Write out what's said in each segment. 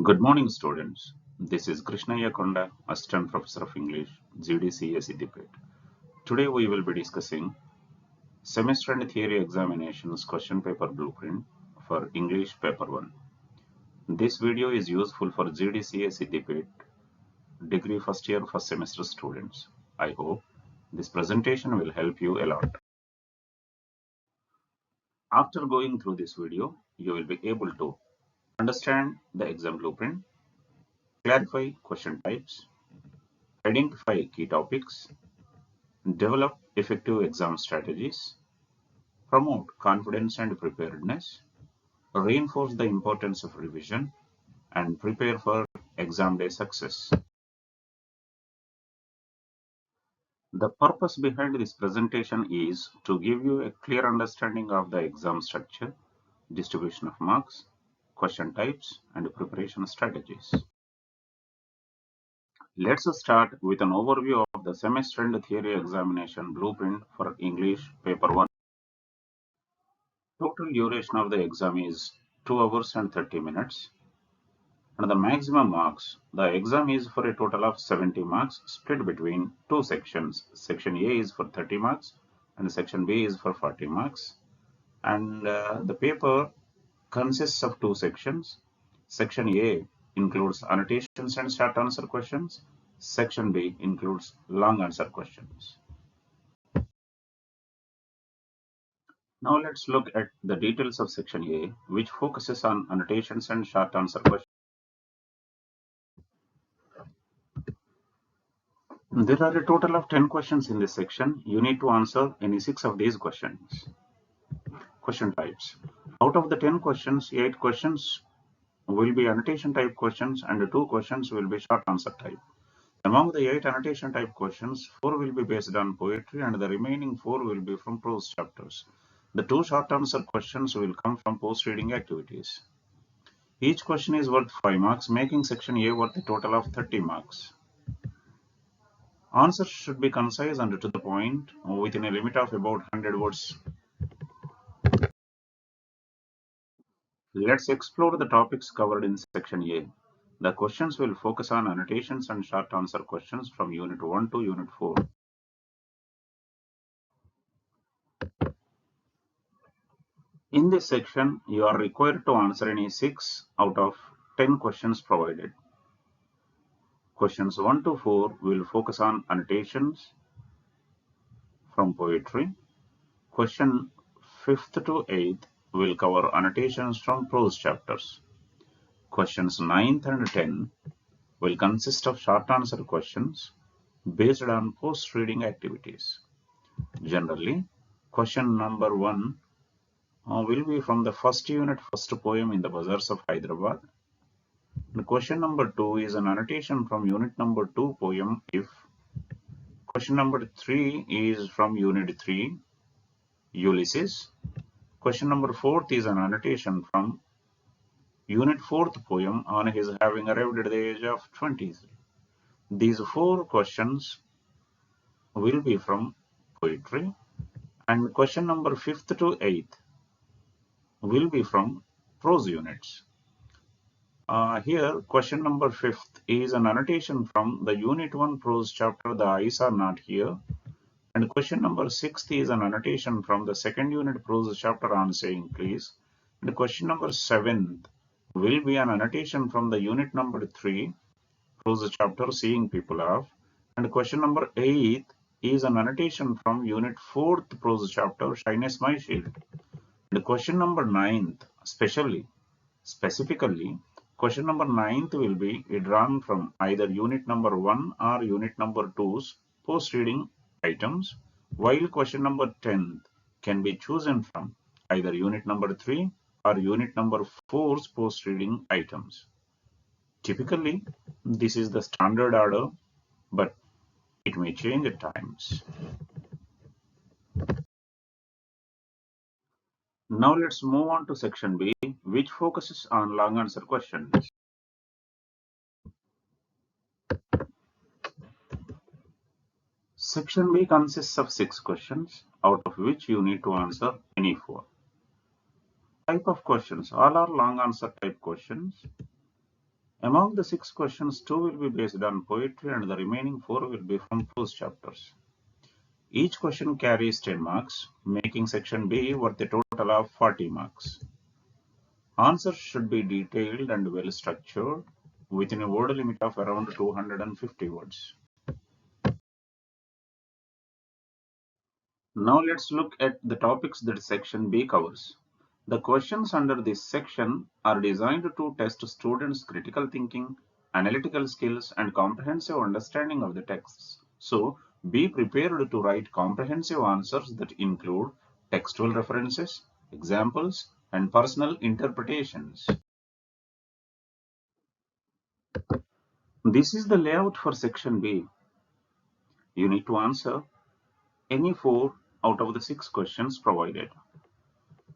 Good morning, students. This is Krishnaya Konda, Assistant Professor of English, GDCA Siddipet. Today we will be discussing Semester and Theory Examinations Question Paper Blueprint for English Paper 1. This video is useful for GDCA Siddipet Degree First Year First Semester students. I hope this presentation will help you a lot. After going through this video, you will be able to understand the exam blueprint, clarify question types, identify key topics, develop effective exam strategies, promote confidence and preparedness, reinforce the importance of revision, and prepare for exam day success. The purpose behind this presentation is to give you a clear understanding of the exam structure, distribution of marks, question types, and preparation strategies. Let's start with an overview of the semester and theory examination blueprint for English Paper 1. Total duration of the exam is 2 hours and 30 minutes. And the maximum marks, the exam is for a total of 70 marks split between two sections. Section A is for 30 marks and section B is for 40 marks. And the paper consists of two sections. Section A includes annotations and short answer questions. Section B includes long answer questions. Now let's look at the details of section A, which focuses on annotations and short answer questions. There are a total of 10 questions in this section. You need to answer any 6 of these questions. Question types. Out of the 10 questions, 8 questions will be annotation type questions and 2 questions will be short answer type. Among the 8 annotation type questions, 4 will be based on poetry and the remaining 4 will be from prose chapters. The 2 short answer questions will come from post-reading activities. Each question is worth 5 marks, making section A worth a total of 30 marks. Answers should be concise and to the point within a limit of about 100 words. Let's explore the topics covered in section A. The questions will focus on annotations and short answer questions from Unit 1 to Unit 4. In this section, you are required to answer any 6 out of 10 questions provided. Questions 1 to 4 will focus on annotations from poetry. Question 5th to 8th will cover annotations from prose chapters. Questions 9th and 10 will consist of short answer questions based on post-reading activities. Generally, question number 1 will be from the first unit, first poem in the Bazaars of Hyderabad. And question number 2 is an annotation from unit number 2 poem If. Question number 3 is from unit 3 Ulysses. Question number 4 is an annotation from unit 4th poem On His Having Arrived at the Age of 20. These 4 questions will be from poetry, and question number 5th to 8th will be from prose units. Here, question number 5th is an annotation from the Unit 1 prose chapter, The Eyes Are Not Here. And question number 6th is an annotation from the second unit prose chapter on Saying Please. And question number 7th will be an annotation from the Unit number 3 prose chapter, Seeing People Off. And question number 8th is an annotation from Unit 4th prose chapter, Shyness My Shield. And question number 9th, specifically, question number 9th will be drawn from either unit number 1 or unit number 2's post-reading items, while question number 10th can be chosen from either unit number 3 or unit number 4's post-reading items. Typically, this is the standard order, but it may change at times. Now let's move on to section B, which focuses on long answer questions. Section B consists of 6 questions, out of which you need to answer any 4. Type of questions. All are long answer type questions. Among the 6 questions, 2 will be based on poetry and the remaining 4 will be from prose chapters. Each question carries 10 marks, making section B worth a total of 40 marks. Answers should be detailed and well structured within a word limit of around 250 words. Now let's look at the topics that section B covers. The questions under this section are designed to test students' critical thinking, analytical skills, and comprehensive understanding of the texts. So, be prepared to write comprehensive answers that include textual references, examples, and personal interpretations. This is the layout for section B. You need to answer any 4 out of the 6 questions provided.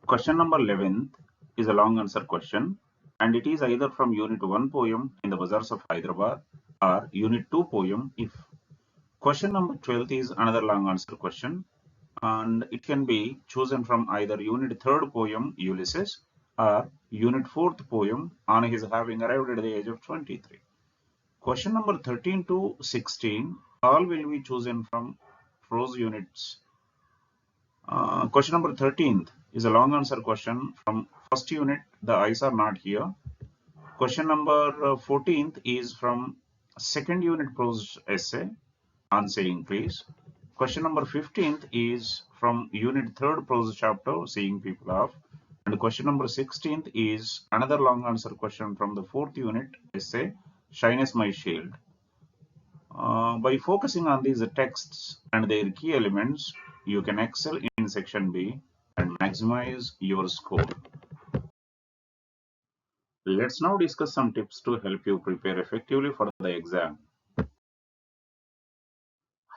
Question number 11 is a long answer question, and it is either from Unit 1 poem In the Bazaars of Hyderabad or Unit 2 poem If. Question number 12 is another long answer question, and it can be chosen from either Unit 3rd poem Ulysses or Unit 4th poem On His Having Arrived at the Age of 23. Question number 13 to 16 all will be chosen from prose units. Question number 13 is a long answer question from first unit, The Eyes Are Not Here. Question number 14th is from second unit prose essay on saying please. Question number 15th is from unit 3rd prose chapter, Seeing People Off. And question number 16th is another long answer question from the 4th unit essay, Shine as My Shield. By focusing on these texts and their key elements, you can excel in section B and maximize your score. Let's now discuss some tips to help you prepare effectively for the exam.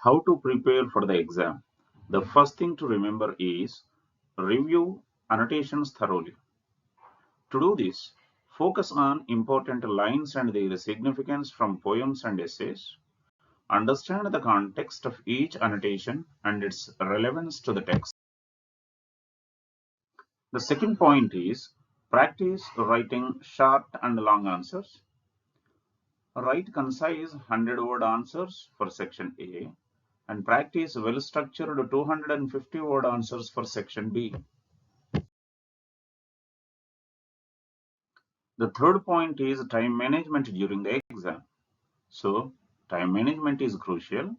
How to prepare for the exam? The first thing to remember is review annotations thoroughly. To do this, focus on important lines and their significance from poems and essays. Understand the context of each annotation and its relevance to the text. The second point is practice writing short and long answers. Write concise 100-word answers for section A and practice well-structured 250-word answers for section B. The third point is time management during the exam. So, time management is crucial.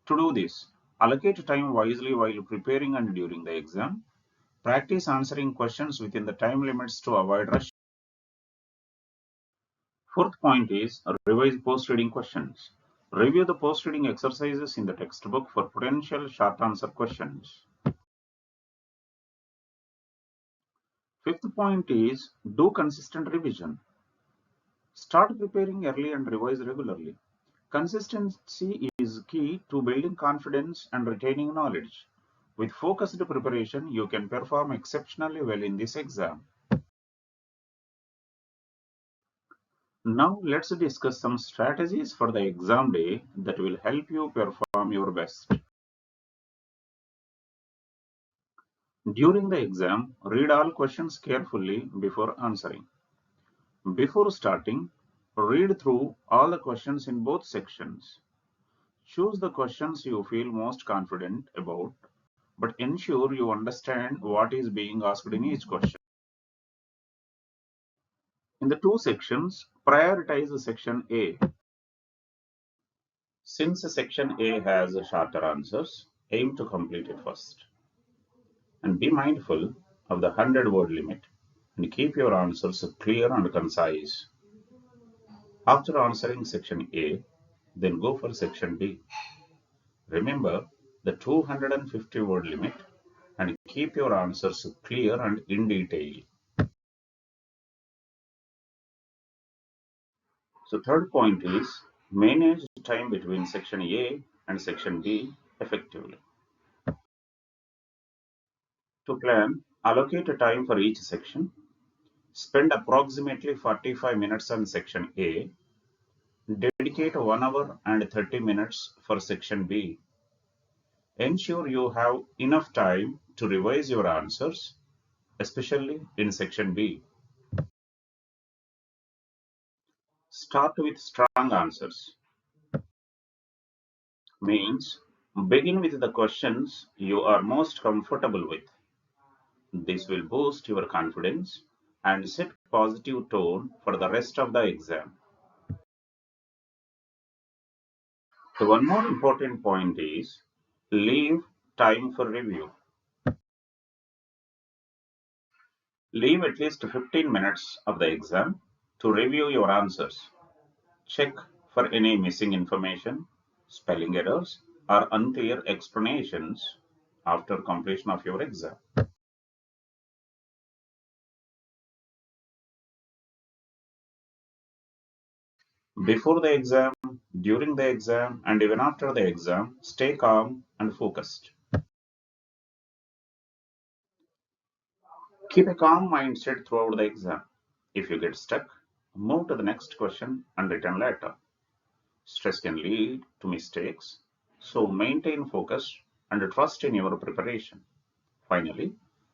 To do this, allocate time wisely while preparing and during the exam. Practice answering questions within the time limits to avoid rush. Fourth point is revise post-reading questions. Review the post-reading exercises in the textbook for potential short answer questions. Fifth point is do consistent revision. Start preparing early and revise regularly. Consistency is key to building confidence and retaining knowledge. With focused preparation, you can perform exceptionally well in this exam. Now let's discuss some strategies for the exam day that will help you perform your best. During the exam, read all questions carefully before answering. Before starting, read through all the questions in both sections. Choose the questions you feel most confident about, but ensure you understand what is being asked in each question. In the two sections, prioritize section A. Since section A has shorter answers, aim to complete it first. And be mindful of the 100-word limit and keep your answers clear and concise. After answering section A, then go for section B. Remember the 250-word limit and keep your answers clear and in detail. So third point is manage time between section A and section B effectively. To plan, allocate a time for each section. Spend approximately 45 minutes on section A. Dedicate 1 hour and 30 minutes for section B. Ensure you have enough time to revise your answers, especially in section B. Start with strong answers. Means begin with the questions you are most comfortable with. This will boost your confidence and set positive tone for the rest of the exam. The one more important point is leave time for review. Leave at least 15 minutes of the exam to review your answers. Check for any missing information, spelling errors, or unclear explanations after completion of your exam. Before the exam, during the exam, and even after the exam, stay calm and focused. Keep a calm mindset throughout the exam. If you get stuck, move to the next question and return later. Stress can lead to mistakes, so maintain focus and trust in your preparation. Finally,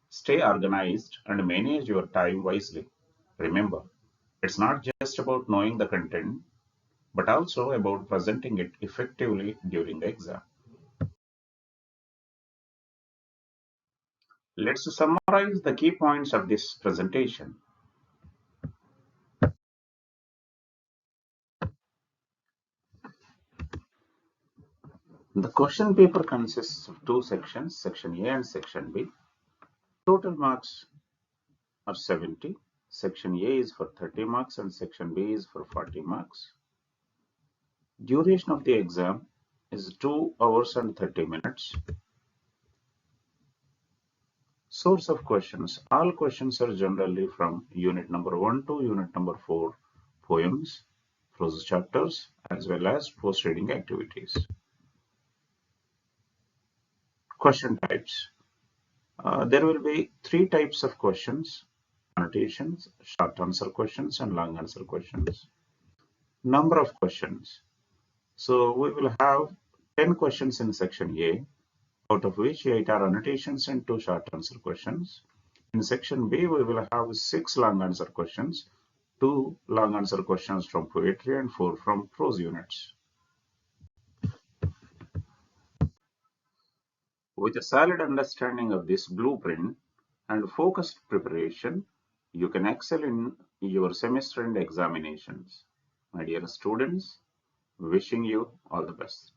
stay organized and manage your time wisely. Remember, it's not just about knowing the content, but also about presenting it effectively during the exam. Let's summarize the key points of this presentation. The question paper consists of two sections, section A and section B. Total marks are 70. Section A is for 30 marks and section B is for 40 marks. Duration of the exam is 2 hours and 30 minutes. Source of questions. All questions are generally from unit number 1 to unit number 4, poems, prose chapters, as well as post-reading activities. Question types. There will be three types of questions: annotations, short answer questions, and long answer questions. Number of questions. So we will have 10 questions in section A, out of which 8 are annotations and 2 short answer questions. In section B, we will have 6 long answer questions, 2 long answer questions from poetry and 4 from prose units. With a solid understanding of this blueprint and focused preparation, you can excel in your semester and examinations. My dear students, wishing you all the best.